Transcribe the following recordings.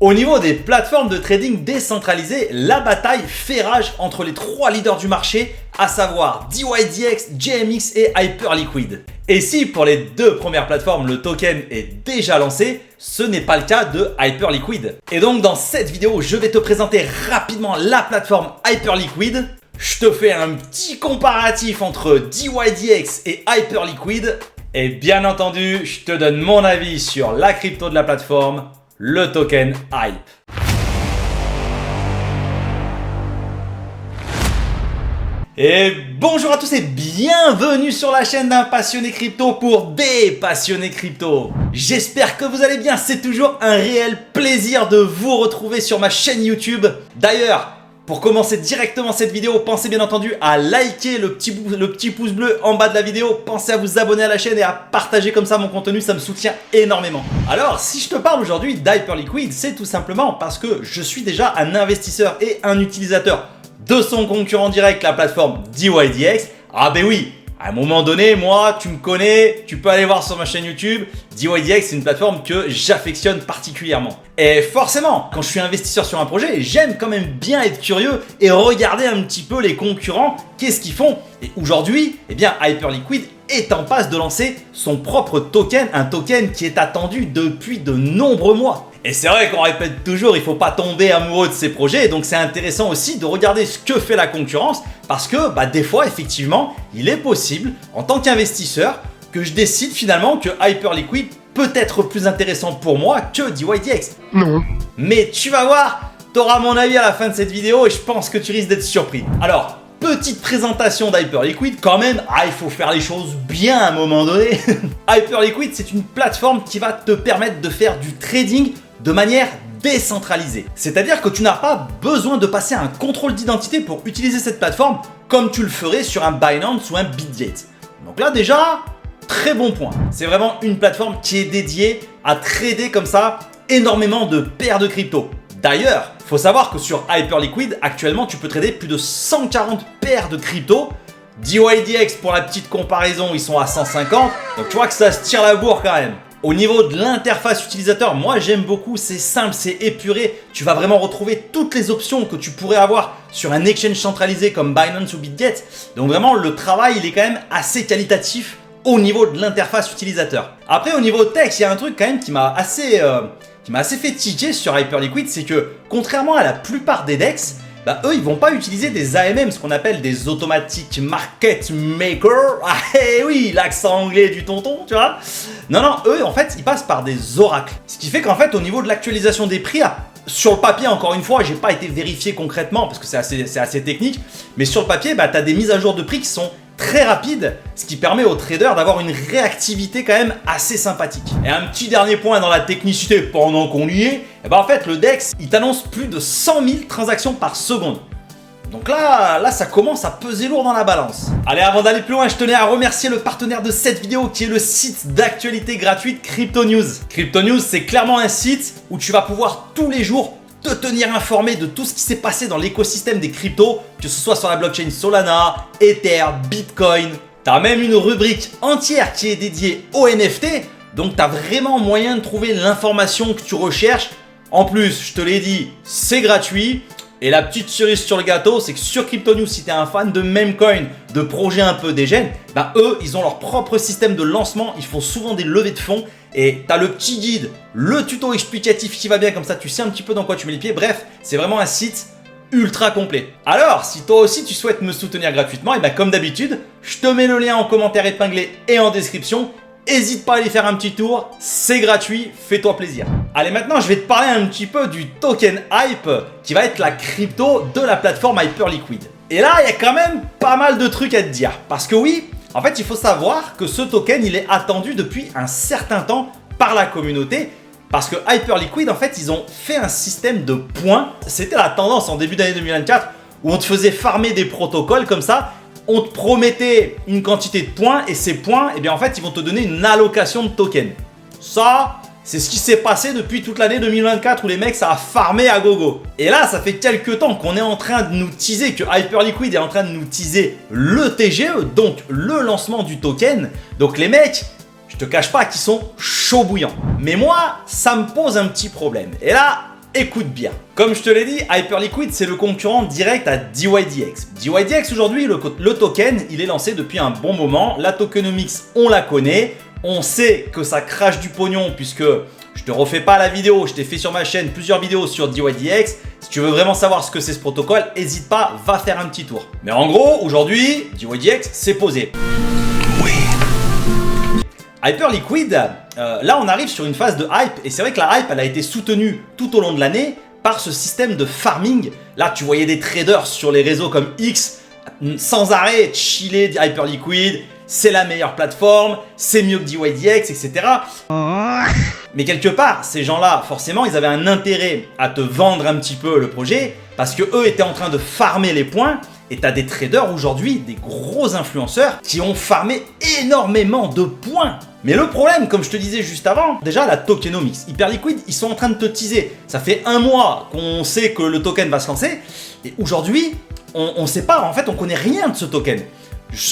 Au niveau des plateformes de trading décentralisées, la bataille fait rage entre les trois leaders du marché, à savoir DYDX, GMX et Hyperliquid. Et si pour les deux premières plateformes le token est déjà lancé, ce n'est pas le cas de Hyperliquid. Et donc dans cette vidéo, je vais te présenter rapidement la plateforme Hyperliquid. Je te fais un petit comparatif entre DYDX et Hyperliquid. Et bien entendu, je te donne mon avis sur la crypto de la plateforme, le token Hype. Et bonjour à tous et bienvenue sur la chaîne d'un passionné crypto pour des passionnés crypto. J'espère que vous allez bien, c'est toujours un réel plaisir de vous retrouver sur ma chaîne YouTube. D'ailleurs, pour commencer directement cette vidéo, pensez bien entendu à liker le petit pouce bleu en bas de la vidéo. Pensez à vous abonner à la chaîne et à partager comme ça mon contenu, ça me soutient énormément. Alors, si je te parle aujourd'hui d'Hyperliquid, c'est tout simplement parce que je suis déjà un investisseur et un utilisateur de son concurrent direct, la plateforme DYDX. Ah ben oui, à un moment donné, moi, tu me connais, tu peux aller voir sur ma chaîne YouTube. DYDX, c'est une plateforme que j'affectionne particulièrement. Et forcément, quand je suis investisseur sur un projet, j'aime quand même bien être curieux et regarder un petit peu les concurrents, qu'est-ce qu'ils font. Et aujourd'hui, eh bien, Hyperliquid est en passe de lancer son propre token, un token qui est attendu depuis de nombreux mois. Et c'est vrai qu'on répète toujours, il ne faut pas tomber amoureux de ces projets, donc c'est intéressant aussi de regarder ce que fait la concurrence, parce que des fois, effectivement, il est possible, en tant qu'investisseur, que je décide finalement que Hyperliquid peut être plus intéressant pour moi que DYDX. Non. Mais tu vas voir, tu auras mon avis à la fin de cette vidéo et je pense que tu risques d'être surpris. Alors, petite présentation d'Hyperliquid, quand même, il faut faire les choses bien à un moment donné. Hyperliquid, c'est une plateforme qui va te permettre de faire du trading de manière décentralisée. C'est-à-dire que tu n'as pas besoin de passer un contrôle d'identité pour utiliser cette plateforme comme tu le ferais sur un Binance ou un Bitget. Donc là déjà, très bon point. C'est vraiment une plateforme qui est dédiée à trader comme ça énormément de paires de crypto. D'ailleurs, il faut savoir que sur Hyperliquid, actuellement, tu peux trader plus de 140 paires de crypto. DYDX, pour la petite comparaison, ils sont à 150. Donc tu vois que ça se tire la bourre quand même. Au niveau de l'interface utilisateur, moi j'aime beaucoup, c'est simple, c'est épuré. Tu vas vraiment retrouver toutes les options que tu pourrais avoir sur un exchange centralisé comme Binance ou Bitget. Donc vraiment, le travail, il est quand même assez qualitatif au niveau de l'interface utilisateur. Après, au niveau texte, il y a un truc quand même qui m'a assez fait tiquer sur Hyperliquid, c'est que contrairement à la plupart des DEX, eux, ils vont pas utiliser des AMM, ce qu'on appelle des Automatic Market Makers. Ah eh oui, l'accent anglais du tonton, tu vois. Non, eux, en fait, ils passent par des oracles. Ce qui fait qu'en fait, au niveau de l'actualisation des prix, sur le papier, encore une fois, j'ai pas été vérifié concrètement parce que c'est assez technique, mais sur le papier, tu as des mises à jour de prix qui sont très rapide, ce qui permet aux traders d'avoir une réactivité quand même assez sympathique. Et un petit dernier point dans la technicité pendant qu'on y est, en fait le DEX il t'annonce plus de 100 000 transactions par seconde. Donc là ça commence à peser lourd dans la balance. Allez, avant d'aller plus loin, je tenais à remercier le partenaire de cette vidéo qui est le site d'actualité gratuite Crypto News. Crypto News, c'est clairement un site où tu vas pouvoir tous les jours te tenir informé de tout ce qui s'est passé dans l'écosystème des cryptos, que ce soit sur la blockchain Solana, Ether, Bitcoin. T'as même une rubrique entière qui est dédiée aux NFT, donc t'as vraiment moyen de trouver l'information que tu recherches. En plus, je te l'ai dit, c'est gratuit. Et la petite cerise sur le gâteau, c'est que sur Crypto News, si t'es un fan de memecoin, de projets un peu dégènes, eux, ils ont leur propre système de lancement, ils font souvent des levées de fonds. Et t'as le petit guide, le tuto explicatif qui va bien, comme ça tu sais un petit peu dans quoi tu mets les pieds. Bref, c'est vraiment un site ultra complet. Alors, si toi aussi tu souhaites me soutenir gratuitement, et comme d'habitude, je te mets le lien en commentaire épinglé et en description. N'hésite pas à aller faire un petit tour, c'est gratuit, fais-toi plaisir. Allez, maintenant je vais te parler un petit peu du token Hype, qui va être la crypto de la plateforme Hyperliquid. Et là, il y a quand même pas mal de trucs à te dire. Parce que oui, en fait, il faut savoir que ce token, il est attendu depuis un certain temps par la communauté. Parce que Hyperliquid, en fait, ils ont fait un système de points. C'était la tendance en début d'année 2024 où on te faisait farmer des protocoles comme ça. On te promettait une quantité de points et ces points, en fait, ils vont te donner une allocation de tokens. Ça, c'est ce qui s'est passé depuis toute l'année 2024 où les mecs, ça a farmé à gogo. Et là, ça fait quelques temps qu'on est en train de nous teaser, que Hyperliquid est en train de nous teaser le TGE, donc le lancement du token. Donc les mecs, je te cache pas qu'ils sont chauds bouillants. Mais moi, ça me pose un petit problème. Et là, écoute bien. Comme je te l'ai dit, Hyperliquid c'est le concurrent direct à DYDX. DYDX aujourd'hui, le token, il est lancé depuis un bon moment. La tokenomics, on la connaît. On sait que ça crache du pognon puisque je te refais pas la vidéo, je t'ai fait sur ma chaîne plusieurs vidéos sur DYDX. Si tu veux vraiment savoir ce que c'est ce protocole, n'hésite pas, va faire un petit tour. Mais en gros, aujourd'hui, DYDX s'est posé. Oui. Hyperliquid, là on arrive sur une phase de hype et c'est vrai que la hype elle a été soutenue tout au long de l'année par ce système de farming. Là tu voyais des traders sur les réseaux comme X sans arrêt chiller Hyperliquid, c'est la meilleure plateforme, c'est mieux que DYDX, etc. Mais quelque part, ces gens-là, forcément, ils avaient un intérêt à te vendre un petit peu le projet parce que eux étaient en train de farmer les points. Et tu as des traders aujourd'hui, des gros influenceurs qui ont farmé énormément de points. Mais le problème, comme je te disais juste avant, déjà la tokenomics. Hyperliquid, ils sont en train de te teaser. Ça fait un mois qu'on sait que le token va se lancer. Et aujourd'hui, on ne sait pas, en fait, on connaît rien de ce token.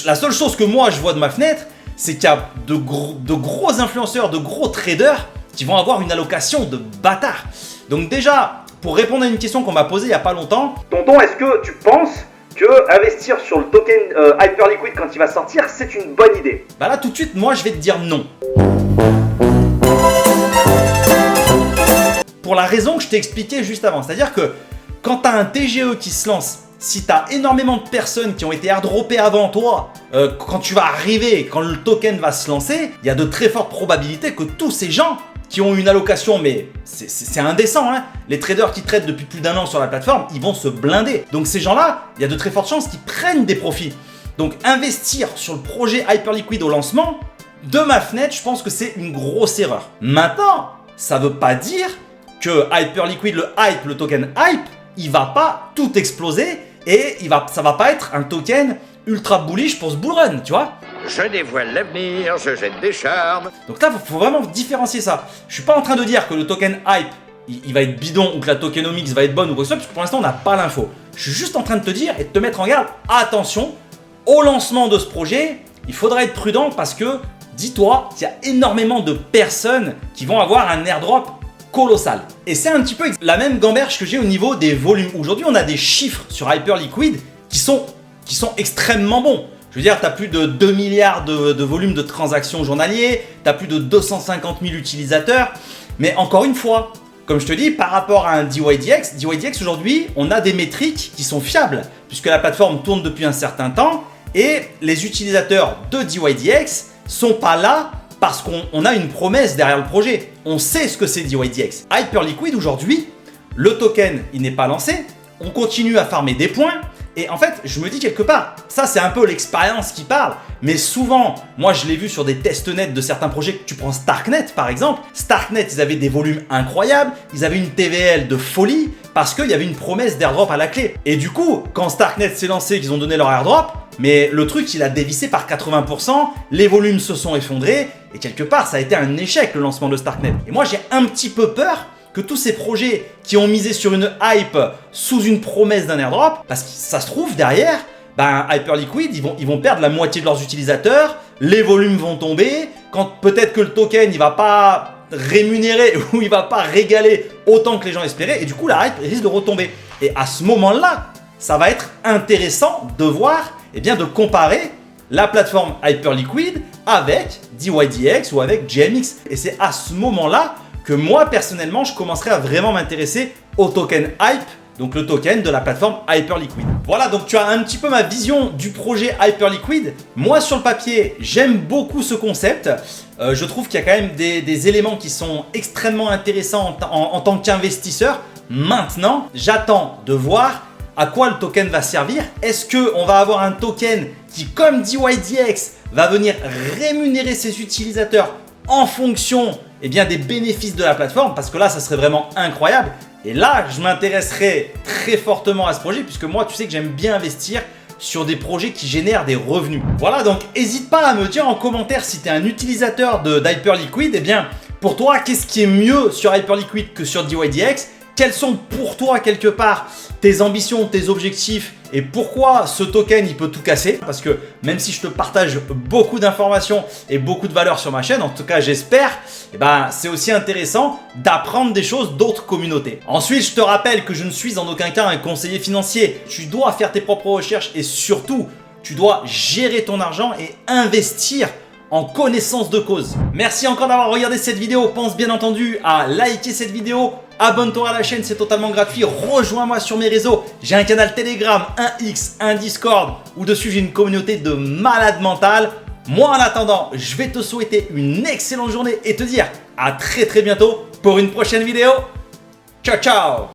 La seule chose que moi je vois de ma fenêtre, c'est qu'il y a de gros influenceurs, de gros traders qui vont avoir une allocation de bâtard. Donc déjà, pour répondre à une question qu'on m'a posée il n'y a pas longtemps, tonton, est-ce que tu penses que investir sur le token Hyperliquid quand il va sortir, c'est une bonne idée? Bah là tout de suite, moi je vais te dire non. Pour la raison que je t'ai expliqué juste avant, c'est-à-dire que quand tu as un TGE qui se lance, si tu as énormément de personnes qui ont été airdroppées avant toi, quand tu vas arriver, quand le token va se lancer, il y a de très fortes probabilités que tous ces gens qui ont une allocation, mais c'est indécent, hein. Les traders qui tradent depuis plus d'un an sur la plateforme, ils vont se blinder. Donc ces gens-là, il y a de très fortes chances qu'ils prennent des profits. Donc investir sur le projet Hyperliquid au lancement, de ma fenêtre, je pense que c'est une grosse erreur. Maintenant, ça ne veut pas dire que Hyperliquid, le token hype, il va pas tout exploser et ça va pas être un token ultra bullish pour ce bull run, tu vois. Je dévoile l'avenir, je jette des charmes. Donc là, il faut vraiment différencier ça. Je suis pas en train de dire que le token hype, il va être bidon ou que la tokenomics va être bonne ou quoi que ce soit, parce que pour l'instant, on n'a pas l'info. Je suis juste en train de te dire et de te mettre en garde, attention, au lancement de ce projet, il faudra être prudent parce que, dis-toi qu'il y a énormément de personnes qui vont avoir un airdrop colossal. Et c'est un petit peu la même gamberge que j'ai au niveau des volumes. Aujourd'hui, on a des chiffres sur Hyperliquid qui sont extrêmement bons. Je veux dire, tu as plus de 2 milliards de volume de transactions journaliers, tu as plus de 250 000 utilisateurs. Mais encore une fois, comme je te dis, par rapport à un DYDX aujourd'hui, on a des métriques qui sont fiables puisque la plateforme tourne depuis un certain temps et les utilisateurs de DYDX sont pas là parce qu'on a une promesse derrière le projet. On sait ce que c'est DYDX. Hyperliquid aujourd'hui, le token, il n'est pas lancé. On continue à farmer des points. Et en fait, je me dis quelque part, ça c'est un peu l'expérience qui parle. Mais souvent, moi je l'ai vu sur des tests nets de certains projets. Tu prends Starknet par exemple. Starknet, ils avaient des volumes incroyables. Ils avaient une TVL de folie parce qu'il y avait une promesse d'airdrop à la clé. Et du coup, quand Starknet s'est lancé, qu'ils ont donné leur airdrop, mais le truc, il a dévissé par 80%, les volumes se sont effondrés, et quelque part, ça a été un échec, le lancement de Starknet. Et moi, j'ai un petit peu peur que tous ces projets qui ont misé sur une hype sous une promesse d'un airdrop, parce que ça se trouve, derrière, Hyperliquid, ils vont perdre la moitié de leurs utilisateurs, les volumes vont tomber, quand peut-être que le token, il va pas rémunérer ou il va pas régaler autant que les gens espéraient, et du coup, la hype risque de retomber. Et à ce moment-là, ça va être intéressant de voir, de comparer la plateforme Hyperliquid avec DYDX ou avec GMX. Et c'est à ce moment-là que moi, personnellement, je commencerai à vraiment m'intéresser au token hype, donc le token de la plateforme Hyperliquid. Voilà, donc tu as un petit peu ma vision du projet Hyperliquid. Moi, sur le papier, j'aime beaucoup ce concept. Je trouve qu'il y a quand même des éléments qui sont extrêmement intéressants en tant qu'investisseur. Maintenant, j'attends de voir à quoi le token va servir. Est-ce qu'on va avoir un token qui, comme DYDX, va venir rémunérer ses utilisateurs en fonction des bénéfices de la plateforme? Parce que là, ça serait vraiment incroyable. Et là, je m'intéresserai très fortement à ce projet puisque moi, tu sais que j'aime bien investir sur des projets qui génèrent des revenus. Voilà, donc n'hésite pas à me dire en commentaire si tu es un utilisateur d'Hyperliquid. Pour toi, qu'est-ce qui est mieux sur Hyperliquid que sur DYDX? Quelles sont pour toi quelque part tes ambitions, tes objectifs Et pourquoi ce token il peut tout casser? Parce que même si je te partage beaucoup d'informations et beaucoup de valeur sur ma chaîne, en tout cas j'espère, eh ben, c'est aussi intéressant d'apprendre des choses d'autres communautés. Ensuite, je te rappelle que je ne suis en aucun cas un conseiller financier. Tu dois faire tes propres recherches et surtout, tu dois gérer ton argent et investir en connaissance de cause. Merci encore d'avoir regardé cette vidéo. Pense bien entendu à liker cette vidéo. Abonne-toi à la chaîne, c'est totalement gratuit. Rejoins-moi sur mes réseaux. J'ai un canal Telegram, un X, un Discord où dessus j'ai une communauté de malades mentales. Moi en attendant, je vais te souhaiter une excellente journée et te dire à très bientôt pour une prochaine vidéo. Ciao ciao.